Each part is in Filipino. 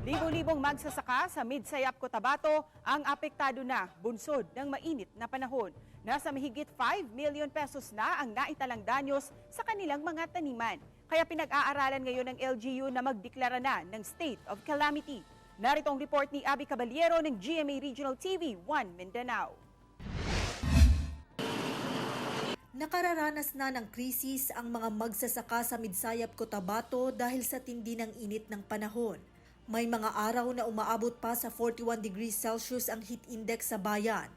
Libo-libong magsasaka sa Midsayap, Cotabato ang apektado na bunsod ng mainit na panahon. Nasa mahigit 5 million pesos na ang naitalang danyos sa kanilang mga taniman. Kaya pinag-aaralan ngayon ng LGU na magdeklara na ng state of calamity. Narito ang report ni Abby Caballero ng GMA Regional TV 1 Mindanao. Nakararanas na ng krisis ang mga magsasaka sa Midsayap, Cotabato dahil sa tindi ng init ng panahon. May mga araw na umaabot pa sa 41 degrees Celsius ang heat index sa bayan.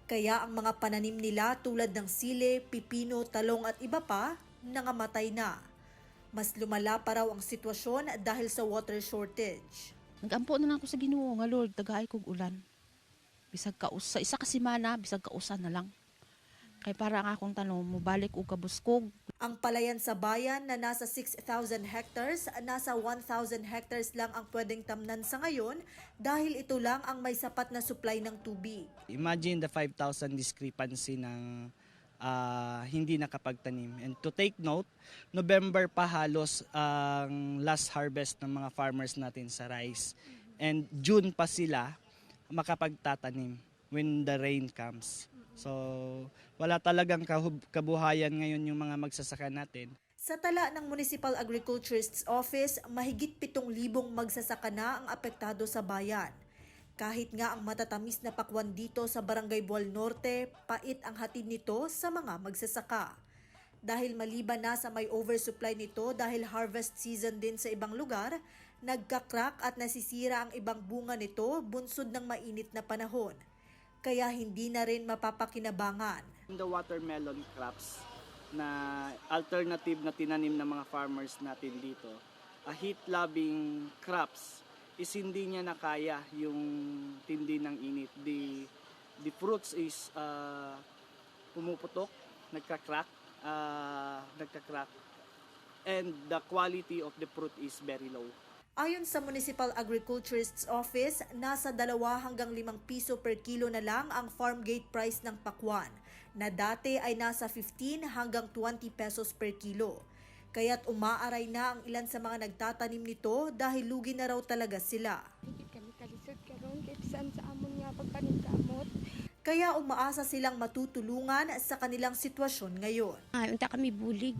Kaya ang mga pananim nila tulad ng sili, pipino, talong at iba pa, nangamatay na. Mas lumala pa raw ang sitwasyon dahil sa water shortage. Nagampo na lang ako sa Ginoo nga Lord, tagaay kog ulan. Bisag sa isa ka semana, bisag kausa na lang. Kay para ang akong tanong, mubalik og kabuskog. Ang palayan sa bayan na nasa 6,000 hectares, nasa 1,000 hectares lang ang pwedeng tamnan sa ngayon dahil ito lang ang may sapat na supply ng tubig. Imagine the 5,000 discrepancy ng hindi nakapagtanim. And to take note, November pa halos ang last harvest ng mga farmers natin sa rice. And June pa sila makapagtatanim when the rain comes. So, wala talagang kabuhayan ngayon yung mga magsasaka natin. Sa tala ng Municipal Agriculturist's Office, mahigit 7,000 magsasaka na ang apektado sa bayan. Kahit nga ang matatamis na pakwan dito sa Barangay Bual Norte, pait ang hatid nito sa mga magsasaka. Dahil maliban na sa may oversupply nito dahil harvest season din sa ibang lugar, nagkakrak at nasisira ang ibang bunga nito bunsod ng mainit na panahon. Kaya hindi na rin mapapakinabangan. The watermelon crops na alternative na tinanim ng mga farmers natin dito, heat-loving crops, is hindi niya nakaya yung tindi ng init. The fruits is pumuputok, nagka-crack, and the quality of the fruit is very low. Ayon sa Municipal Agriculturist's Office, nasa 2 hanggang 5 piso per kilo na lang ang farm gate price ng pakwan, na dati ay nasa 15 hanggang 20 pesos per kilo. Kaya't umaaray na ang ilan sa mga nagtatanim nito dahil lugi na raw talaga sila. Hindi kami kalisod karon kay bisan sa amon nga pagpaningkamot. Kaya umaasa silang matutulungan sa kanilang sitwasyon ngayon. Unta kami bulig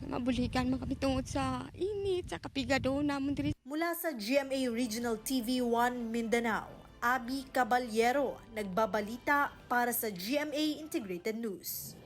mabuligan man kami tungod sa init, sa kapigado namon diri. Mula sa GMA Regional TV 1 Mindanao, Abby Caballero, nagbabalita para sa GMA Integrated News.